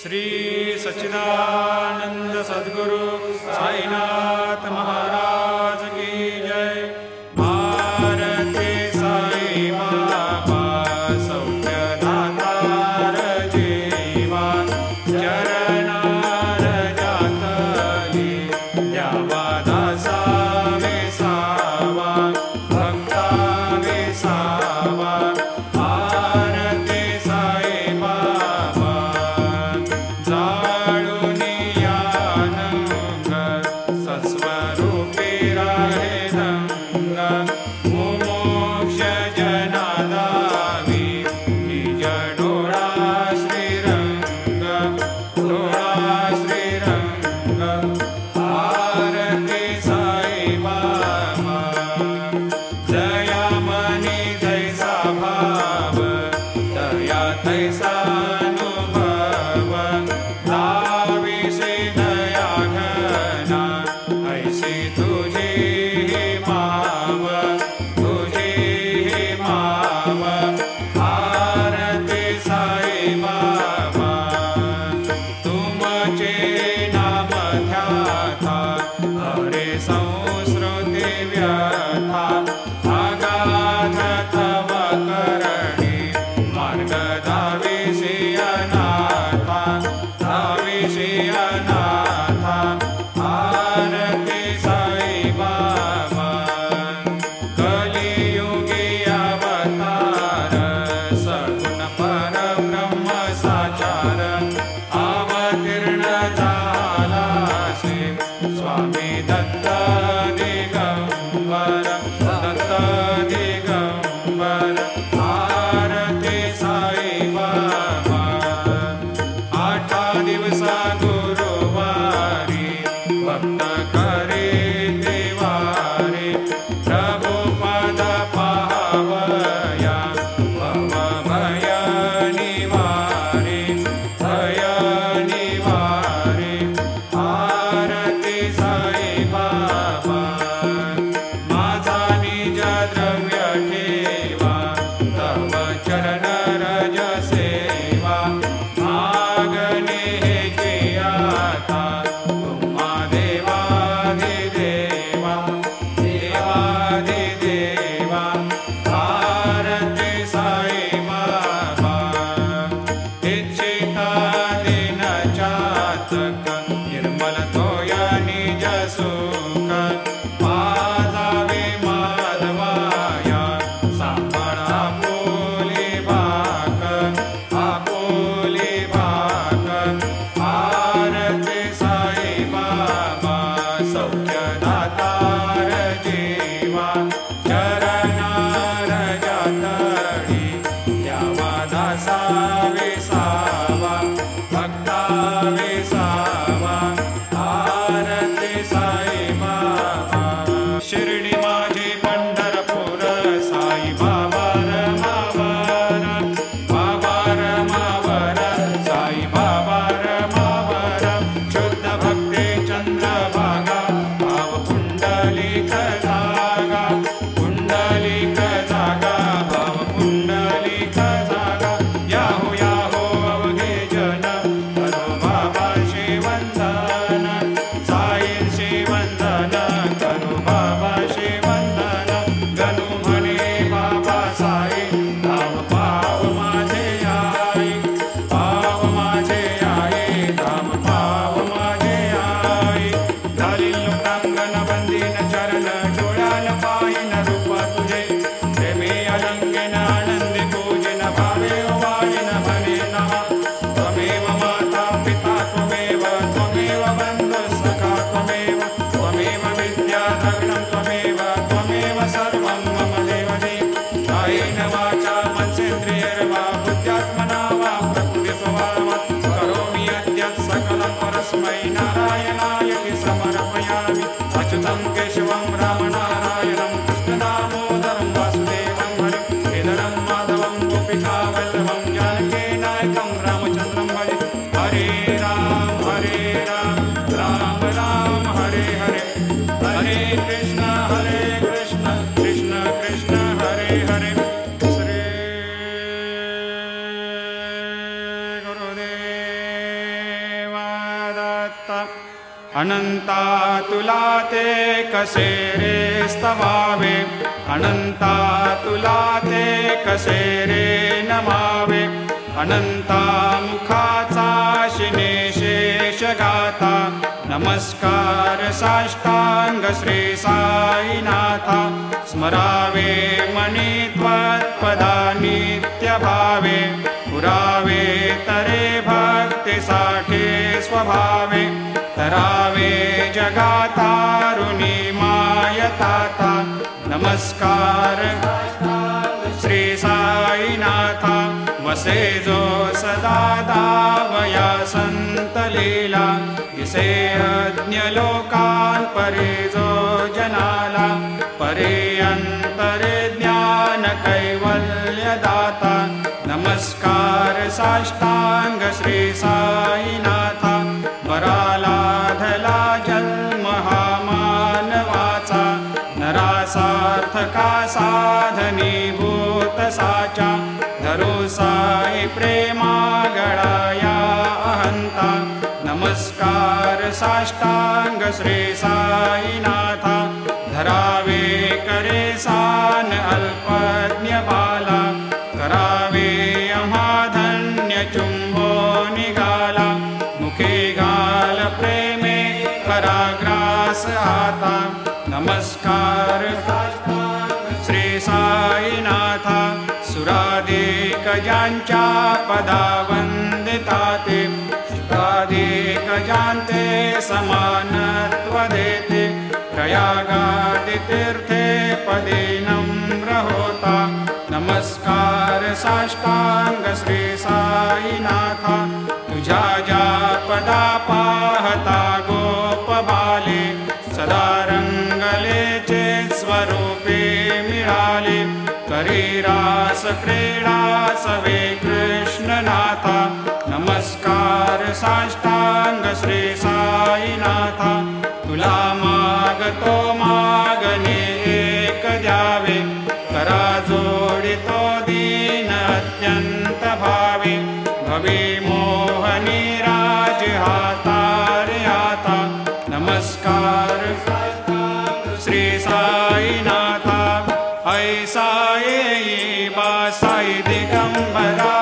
श्री सच्चिदानंद सद्गुरु साईनाथ महाराज की जय। भारती साई बाबा सौख्यदातार जीवा, चरणार जातली द्यावा दासा विसावा, भक्ता विसावा। भारती साई बाबा जाळूनी यानंग, सस्वरूपी राहे दंग। मुमोक्ष जनादावी निज डोळा श्रीरंग, डोळा श्रीरंग। भारती साई बाबा जया मनी जैसा भाव, दया तैसा अनुभव। दाविसी दया घना, ऐसी तुझी ही माव, तुझी ही माव। भारती साई बाबा तुमचे नाम ध्याता, हरे संस्कृती व्यथा। अगाध तव करणी मार्ग दाविसी अनाथा, दाविसी अनाथा। भारती साई बाबा कलियुगी अवतार, सगुण परब्रह्म साचार। अवतीर्ण झालासी स्वामी दत्त दिगंबर, दत्त दिगंबर। भारती साई बाबा 8 दिवसा गुरुवारी, भक्त करे देवारे। प्रभु पद पावया, भव भय निवारे, भय निवारे। भारती साई बाबा माझा निज द्रव्य ठेवा, तव चरण रज सेवा। मागणे हेची आता, तुम्हा देवाधिदेवा, देवाधिदेवा। भारती साई बाबा इच्छिता दिन चातक, निर्मल तोया निज सुख। पाजावे माधवाया, सांभाळ आपुली भाक, आपुली भाक। भारती साई बाबा सौख्यदातार जीवा, चरणार जातली द्यावा दासा विसावा, भक्ता विसावा। भारती साई बाबा शिर्डी माझी पंढरपूर, साई बाबा रमावर, बाबा रमावर। साई बाबा रमावर शुद्ध भक्ती चंद्रभागा, भाव पुंडलिक जागा, पुंडलिक जागा। भाव पुंडलिक अनंता तुला ते कसे रे स्तवावे, अनंता तुला ते कसे रे नमावे, अनंता मुखाचा शिने शेष गाथा, नमस्कार साष्टांग श्री साईनाथा, स्मरावे मनी त्वत्पदा नित्य भावे, पुरावे तरे भक्ति साठे स्वभावे, तरावे जगातारुणी मायताता, नमस्कार श्री साईनाथा, वसे जो सदा दावया संत लीला, दिसे अज्ञ लोकान् परे जो जनाला, परे अंतरे ज्ञान कैवल्य दाता, नमस्कार साष्टांग श्री साईनाथा, वराला धला जन्म हा मानवाचा, नरासार्थका साधनीभूत साचा, धरो साई प्रेमा गळाया अहंता, नमस्कार साष्टांग श्री साईनाथा, धरावे करे सान अल्पज्ञ बाला, करावे अमाधन्य चुंबो निगाला, मुखे गाल प्रेमे कराग्रास आता, नमस्कार श्री साईनाथा, सुराधिक ज्यांच्या पदा वंदिताते, शुकाधिक ज्यांते समानत्व देते, प्रयागादि तीर्थे पदे नम्र होता, नमस्कार साष्टांग श्री साईनाथा, तुझ्या ज्या पदा पाहता गोप बाले, सदा रंगलेचे स्वरूपे मिळाले, करी रास क्रीडा सवे कृष्णनाथा, नमस्कार साष्टांग श्री साईनाथा, तुला मागतो मागणे एक द्यावे, करा जोडितो दीन अत्यंत भावे, भवी मोहनी राज हातारे आता, नमस्कार श्री साईनाथा, ऐसा येई बा साई दिगंबरा,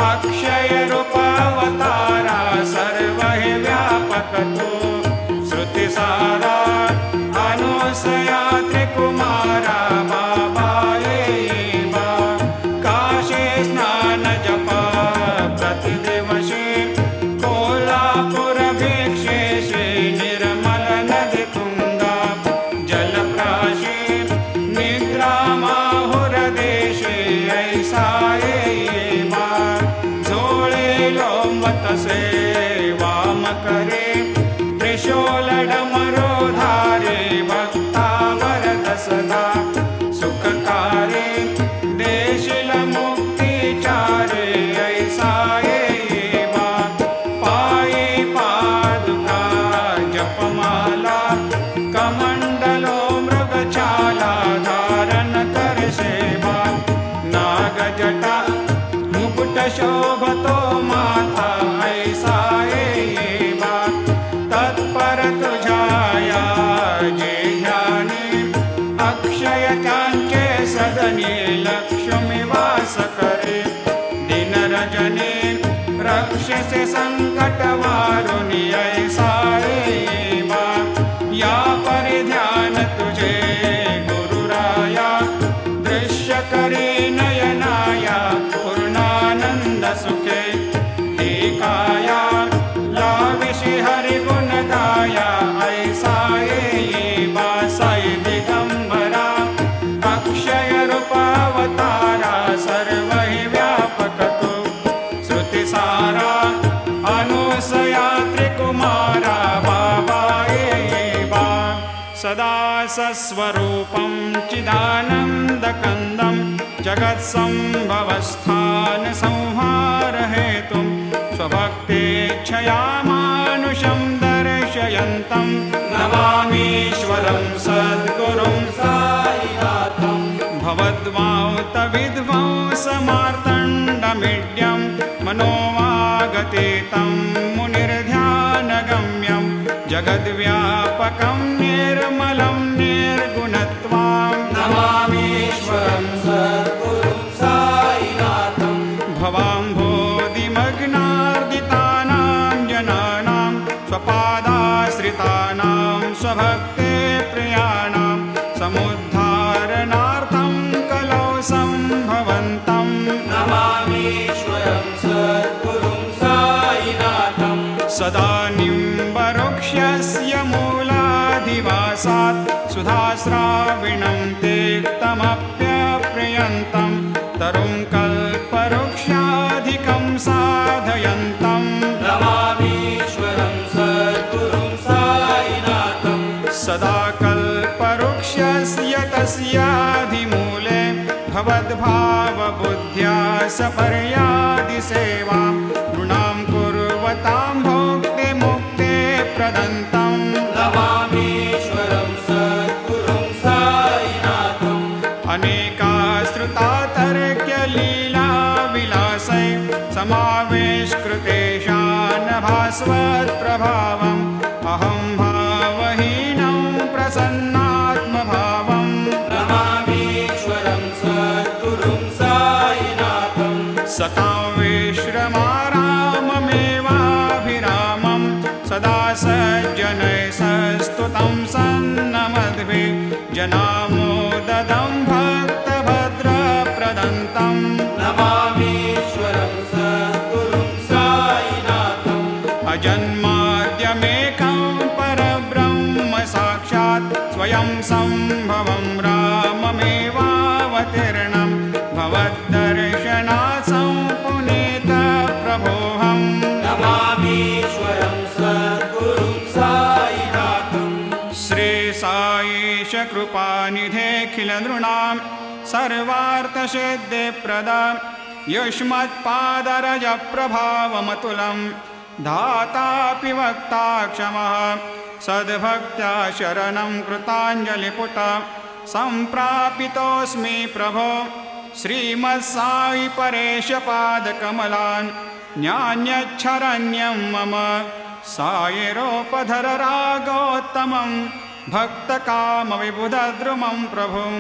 अक्षय रूपावतारा, सर्व हे व्यापक तू, श्रुतिसारा अनुसया त्रिकुमारा, बाबा येई बा, काशी स्नान जपा प्रतिदिवशी, कोल्हापूर भिक्षेशी, निर्मल नदी तुंगा जलप्राशी, निद्रा माहुर देशे, ऐसा येई बा, झोळे लोंबतसे वाम करे, त्रिशूल डमरो धारे, भक्ता वरद सदा सुखकारे, देशिल मुक्ती चारे, ऐसा येई बा, पायी पादुका जपमाला, कमंडलो मृगछाला, धारण कर सेवा, नागजटा मुकुट शोभतो माथा, ऐसा येई बा, तत्पर तुझाया जे ध्यानी, अक्षय त्यांचे सदनी, लक्ष्मी वास करे, दिन रजनी रक्षसे संकट वारुणी, ऐसा येई बा, या परिध्यान तुझे गुरुराया, दृश्य करी नयनाया, पूर्णानंद सुखे, हे काया लाविशी हरिगुण गाया, ऐसा येई बा, साई दिगंबरा, अक्षय रूपावतारा, सर्व हि व्यापक तू, श्रुतिसारा अनुसया त्रिकुमारा, बाबा येई बा, सदा सस्वरूपं चिदानन्दकन्दं, जगत्सम्भवस्थान संहार हेतुं, स्वभक्तेच्छया मानुषं दर्शयन्तं, नमामीश्वरं सद्गुरुं साईनाथं, भवद्वांतविध्वंसमार्तण्डमीड्यं, मनोवागतीतं मुनिर्ध्यानगम्यं, जगद्व्यापकं निर्मलं निर्गुणत्वां नमामीश्वरं सद्गुरुं साईनाथं भवाम्भोधिमग्नार्दितानां जनानां स्वपादाश्रितानां स्वभक्ते प्रियाणां समुद्धारणार्थं कलौ सम्भवन्तं नमामीश्वरं सद्गुरुं साईनाथं सदा निम्बवृक्षस्य मूलाधिवासात् सुधास्राविणं तेक्तमप्यप्रियन्तं तरुं कल्पवृक्षाधिकं साधयन्तं नमामीश्वरं सद्गुरुं साईनाथं सदा कल्पवृक्षस्य तस्याधिमूले भवद्भावबुद्ध्या सपर्यादिसेवां नृणां कुर्वतां भोक्तिमुक्ते प्रदन्तं नमामीश्वरं सद्गुरुं साईनाथं अनेकाश्रुता तर्क्यलीलाविलासै समावेशकृतेषान् भास्वत्प्रभावम् अहं भावहीनं प्रसन्नात्मभावं नमामीश्वरं सद्गुरुं साईनाथं सतां विश्रमाराममेवाभिरामं सदा सज्जनैः सस्तुतं सन्नमद्भिः जनामोददं भक्तभद्रप्रदन्तं नमामीश्वरं सद्गुरुं साईनाथं अजन्माद्यमेकं परब्रह्म साक्षात् स्वयं सम्भवं राममेवावतीर्णं भवद्दर्शनात् सम्पुनीतप्रभोऽहम् नमामीश्वरं सद्गुरुं साईनाथं श्रीसाईश कृपानिधेऽखिलनृणां सर्वार्थसिद्धिप्रदा युष्मत्पादरजप्रभावमतुलं धातापि वक्ता क्षमः सद्भक्त्या शरणं कृताञ्जलिपुट सम्प्रापितोऽस्मि प्रभो श्रीमत्साई परेशपादकमलान् न्यान्यच्छरण्यं मम सायिरोपधर रागोत्तमं भक्तकामविबुधद्रुमं प्रभुं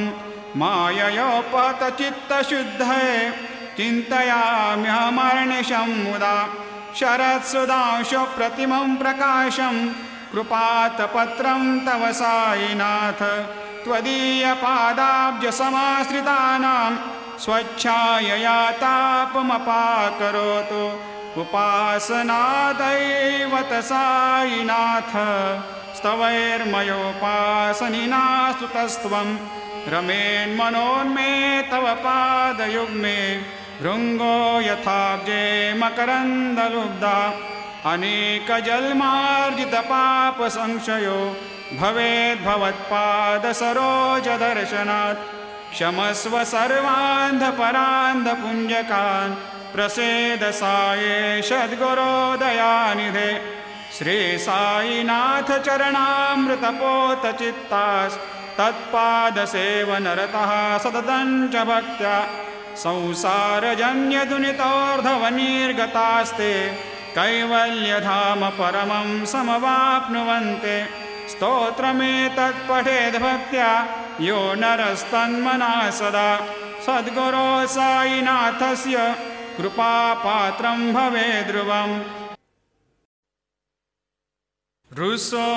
माययोपतचित्तशुद्धये चिन्तयाम्यहमर्निशं मुदा शरत्सुधांशुप्रतिमं प्रकाशं कृपातपत्रं तव साईनाथ त्वदीयपादाब्जसमाश्रितानां स्वच्छायया तापमपाकरोतु उपासनादैवत साईनाथ स्तवैर्मयोपासनिना स्तुतस्त्वं रमेन्मनोन्मे तव पादयुग्मे भृङ्गो यथाब्जे मकरन्दलुब्धा अनेकजन्मार्जितपापसंशयो भवेद्भवत्पादसरोजदर्शनात् क्षमस्व सर्वान्धपरान्धपुञ्जकान् प्रसेद साये सद्गुरो दयानिधे श्रीसाईनाथ चरणामृतपोतचित्तास्तत्पादसेवनरतः सततं च भक्त्या संसारजन्यदुनितोर्धवनिर्गतास्ते कैवल्यधाम परमं समवाप्नुवन्ते स्तोत्रमेतत्पठेद्भक्त्या यो नरस्तन्मना सदा सद्गुरो साईनाथस्य कृपापात्रं भवेद्ध्रुवम् रुसो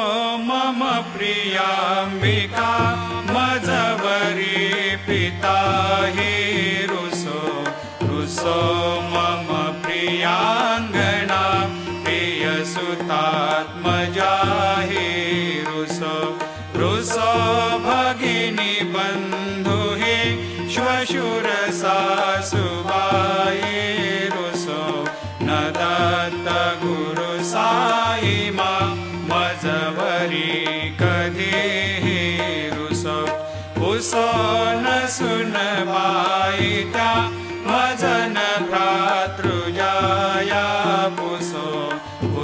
मम प्रियाम्बिका मजवरी पिता हि रुसो रुसो मम प्रियाङ्गना प्रियसुतात्मजा हि रुसो रुसो भगिनी बन्धु हि श्वशुरसासुबाई रुसो न दत्त गुरु साई मा मजवरी कधी रुसो उसो न सुनबाई त्या मजन भ्रातृजाया पुसो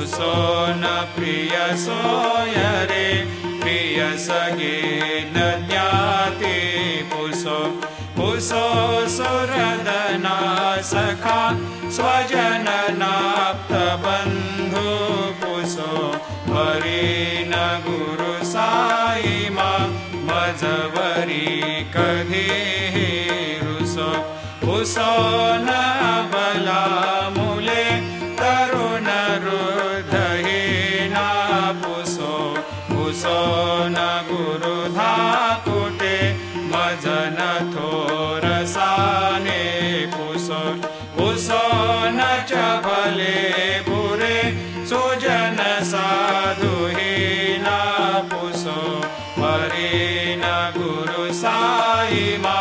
उसो न प्रिय सोयरे प्रिय सगे न ज्ञाते पुसो पुसो सुरदना सखा स्वजननाप्त बन्धु पुसो परेण मजवरी कधी रुसो पुसो न बला मुले तरुण हृदयीना पुसो पुसो न गुरुधा कुटे मजन थोरसाने पुसो पुसो न चबले बुरे सुजन साधुहीना पुसो हरिण गुरु साईमा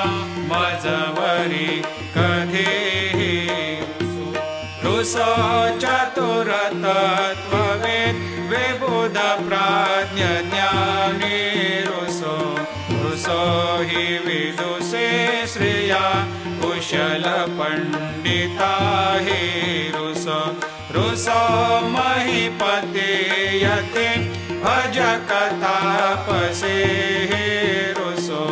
मजवरी कधी रुसो चतुर तत्त्ववेद विबुध प्राज्ञ ज्ञानी रुसो रुसो हि विदुषे श्रिया कुशल पंडिता हि रुसो रुसो महीपते यते भजक तापसे रुसो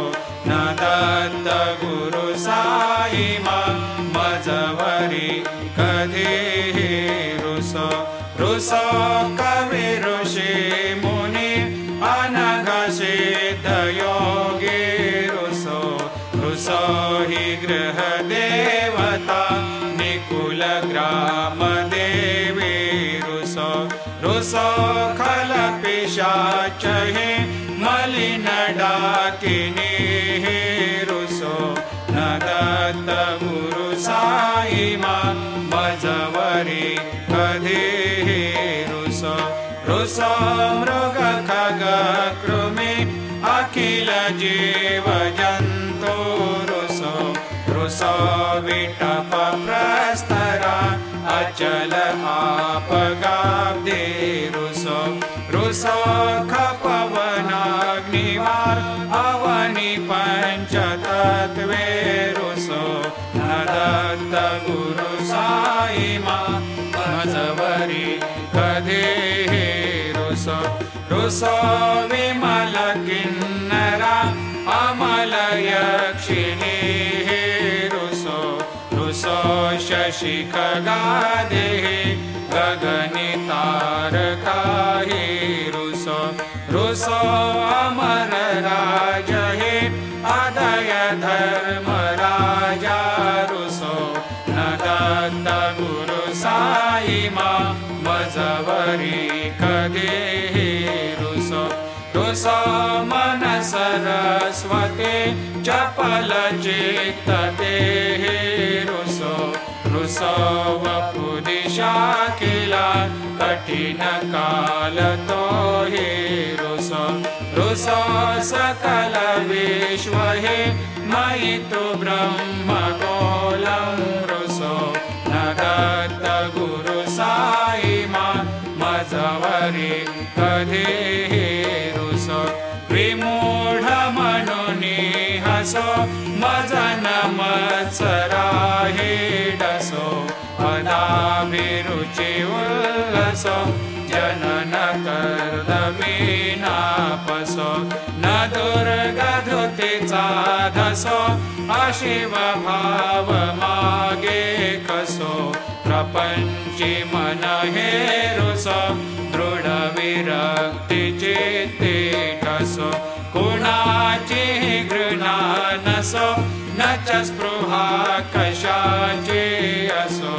न दत्त गुरु साईमा मजवरी कधी रुसो रुसो कवि ऋषि मुनि अनघ सिद्ध योगी रुसो रुसो हि गृह देवता निकुल ग्राम देवी रुसो रुसो खल पिशाच हे मलिन डाकिनी रुसो न दत्त गुरु साईमा मजवरी कधी रुसो रुसो मृग खग कृमि अखिल जीव जंतु रुसो रुसो विटप प्रस्तरा अचल आपगाब्दे रुसो रुसो खपवनाग्निवार अवनि पंचतत्वे रुसो न दत्त गुरु साईमा मजवरी कधी रुसो रुसो विमल किन्नरा अमल यक्षिणी रुसो रुसो शशि खगादे गगनि तारका रुसो रुसो अमर राज हे अदय धर्म राजा रुसो न दत्त गुरु साईमा मजवरी कधी रुसो रुसो मन सरस्वती चपल चित्त देहि रुसो रुसो वपुदिशा किला कठिन काल तो हे रुसो रुसो सकल विश्व हे मयि तु ब्रह्म गोलम रुसो न दत्त गुरु साईमा मजवरी कधी रुसो विमूढ मनुनी हसो मजन मत्सरा हे डसो अदाभिरुचि उल्लसो जनन कर्दमीनापसो न दुर्गधुतिचा धसो अशिव भाव मागे कसो प्रपंची मन हे रुसो दृढ विरक्ति चित्ते ठसो कुणाची घृणा नसो न च स्पृहा कशाची असो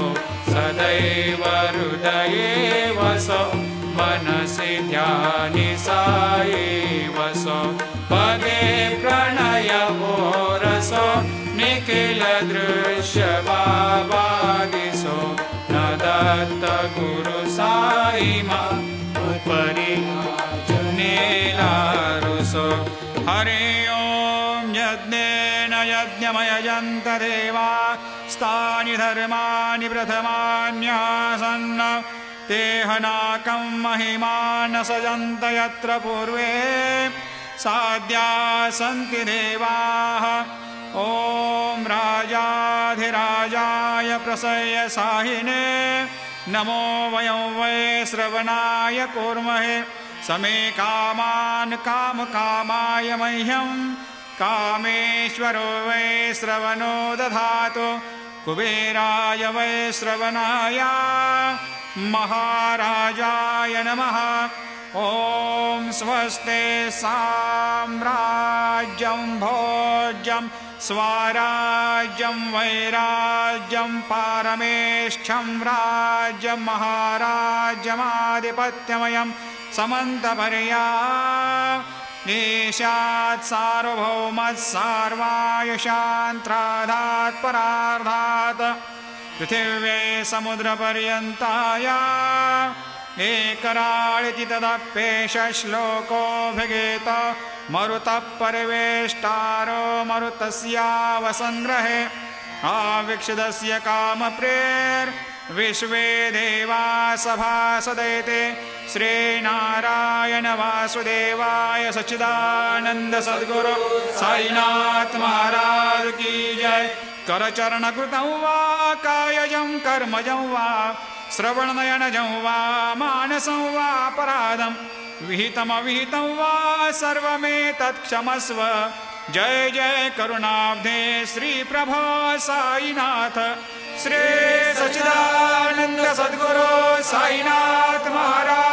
सदैव हृदये वसो मनसि ध्यानि साई वसो पदे प्रणय रसो निखिल दृश्य बाबादिसो न दत्त गुरु साईमा उपरि जनेला रुसो हरि ओम यज्ञेन यज्ञमयजन्त देवा स्थानि धर्माणि प्रथमान्यासन्न तेहनाकं महिमान सजन्त यत्र पूर्वे साध्या सन्ति देवाः ॐ राजाधिराजाय प्रसह्य साहिने नमो वयं वै श्रवणाय कुर्महे समे कामान् कामकामाय मह्यं कामेश्वरो वै श्रवणो दधातु कुबेराय वै श्रवणाय महाराजाय नमः ॐ स्वस्ते साम्राज्यं भोज्यं स्वराज्यं वैराज्यं पारमेष्ठ्यं राज्यं महाराज्यमाधिपत्यमयं समन्तपर्या ईशात् सार्वभौमः सर्वायुषान्त्राधात् परार्धात् पृथिव्यै समुद्रपर्यन्ताया एकराळिति तदप्येष श्लोकोऽभिगीत मरुतः परिवेष्टारो मरुतस्यावसङ्ग्रहे आवीक्षितस्य कामप्रेर्विश्वे देवा सभासदैते श्रीनारायण वासुदेवाय सच्चिदानन्द सद्गुरु साईनाथ महाराज की जय। करचरणकृतं वा कायजं कर्मजं वा श्रवणनयनजं वा मानसं वा अपराधं विहितमविहितं वा सर्वमेतत्क्षमस्व। जय जय करुणाब्धे श्री प्रभो साईनाथ श्री सच्चिदानंद सद्गुरु साईनाथ महाराज।